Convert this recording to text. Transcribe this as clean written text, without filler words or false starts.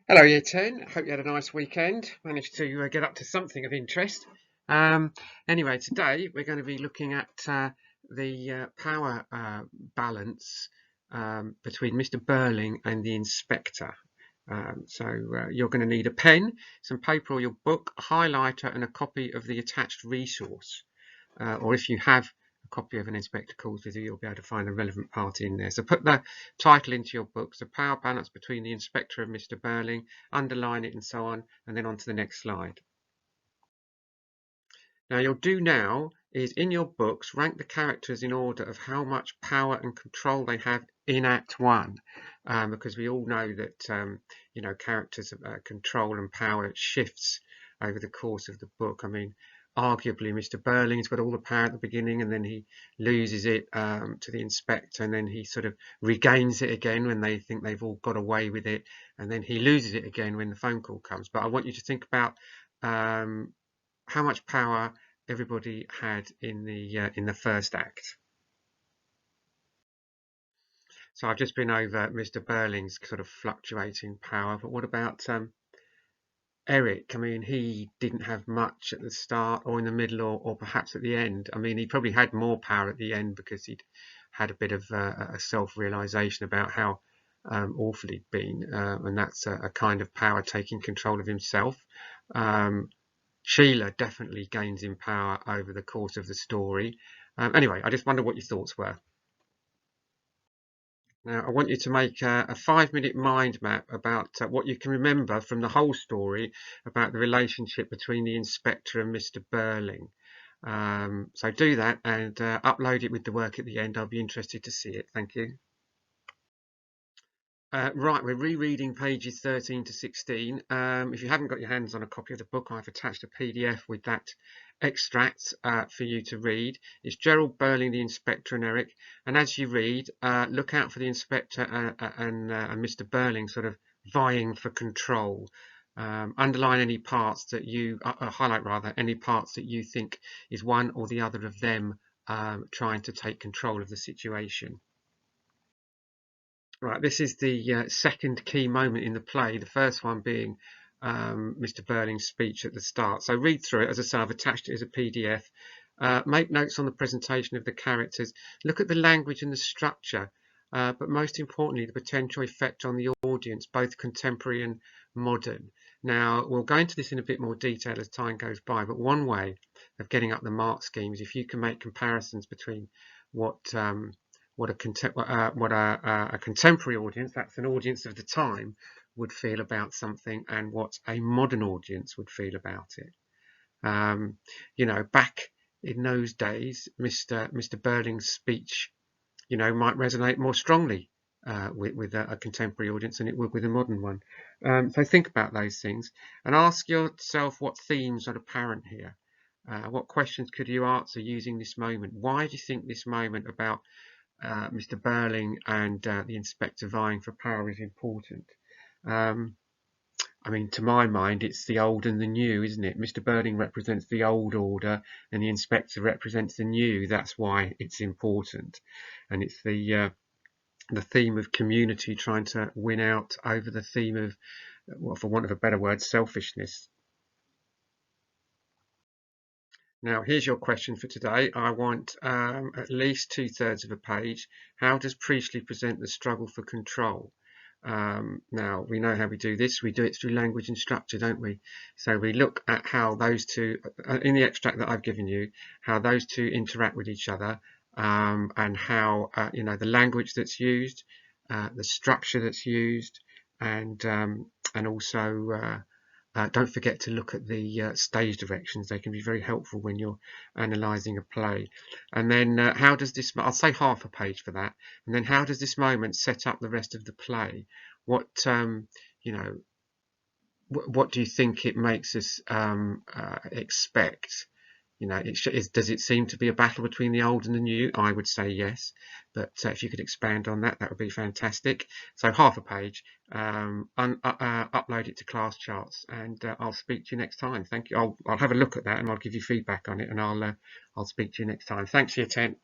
Hello, Year 10. Hope you had a nice weekend. Managed to get up to something of interest. Um, anyway, today we're going to be looking at the power balance between Mr. Burling and the inspector. You're going to need a pen, some paper or your book, a highlighter, and a copy of the attached resource. Or if you have a copy of an Inspector Calls With You, you'll be able to find the relevant part in there. So put the title into your books, the power balance between the Inspector and Mr. Burling, underline it and so on, and then on to the next slide. Now you'll do now is in your books rank the characters in order of how much power and control they have in Act 1, because we all know that characters' control and power shifts over the course of the book. I mean, arguably Mr. Burling's got all the power at the beginning and then he loses it to the inspector, and then he sort of regains it again when they think they've all got away with it, and then he loses it again when the phone call comes. But I want you to think about how much power everybody had in the first act. So I've just been over Mr. Burling's sort of fluctuating power, but what about Eric? I mean, he didn't have much at the start or in the middle or perhaps at the end. I mean, he probably had more power at the end because he'd had a bit of a self-realization about how awful he'd been, and that's a kind of power, taking control of himself. Sheila definitely gains in power over the course of the story. Anyway, I just wonder what your thoughts were. Now, I want you to make a 5-minute mind map about what you can remember from the whole story about the relationship between the inspector and Mr. Burling. So do that and upload it with the work at the end. I'll be interested to see it. Thank you. Right, we're rereading pages 13 to 16. If you haven't got your hands on a copy of the book, I've attached a PDF with that extract for you to read. It's Gerald Burling, the inspector, and Eric. And as you read, look out for the inspector and Mr. Burling sort of vying for control. Underline any parts that you highlight, rather, any parts that you think is one or the other of them trying to take control of the situation. Right, this is the second key moment in the play, the first one being Mr. Burling's speech at the start. So read through it. As I say, I've attached it as a PDF. Make notes on the presentation of the characters. Look at the language and the structure, but most importantly, the potential effect on the audience, both contemporary and modern. Now, we'll go into this in a bit more detail as time goes by, but one way of getting up the mark scheme is if you can make comparisons between what a contemporary audience, that's an audience of the time, would feel about something and what a modern audience would feel about it. Back in those days, Mr. Burling's speech, might resonate more strongly with a contemporary audience than it would with a modern one. So think about those things and ask yourself what themes are apparent here. What questions could you answer using this moment? Why do you think this moment about Mr. Burling and the inspector vying for power is important? I mean, to my mind, it's the old and the new, isn't it? Mr. Burling represents the old order and the inspector represents the new. That's why it's important. And it's the theme of community trying to win out over the theme of, well, for want of a better word, selfishness. Now, here's your question for today. I want at least 2/3 of a page. How does Priestley present the struggle for control? Now, we know how we do this. We do it through language and structure, don't we? So we look at how those two, in the extract that I've given you, how those two interact with each other, and how, the language that's used, the structure that's used, and also don't forget to look at the stage directions. They can be very helpful when you're analysing a play. And then how does this, I'll say half a page for that, and then how does this moment set up the rest of the play? What what do you think it makes us expect? Does it seem to be a battle between the old and the new? I would say yes, but if you could expand on that, that would be fantastic. So half a page, upload it to class charts, and I'll speak to you next time. Thank you. I'll have a look at that and I'll give you feedback on it, and I'll speak to you next time. Thanks for your attention.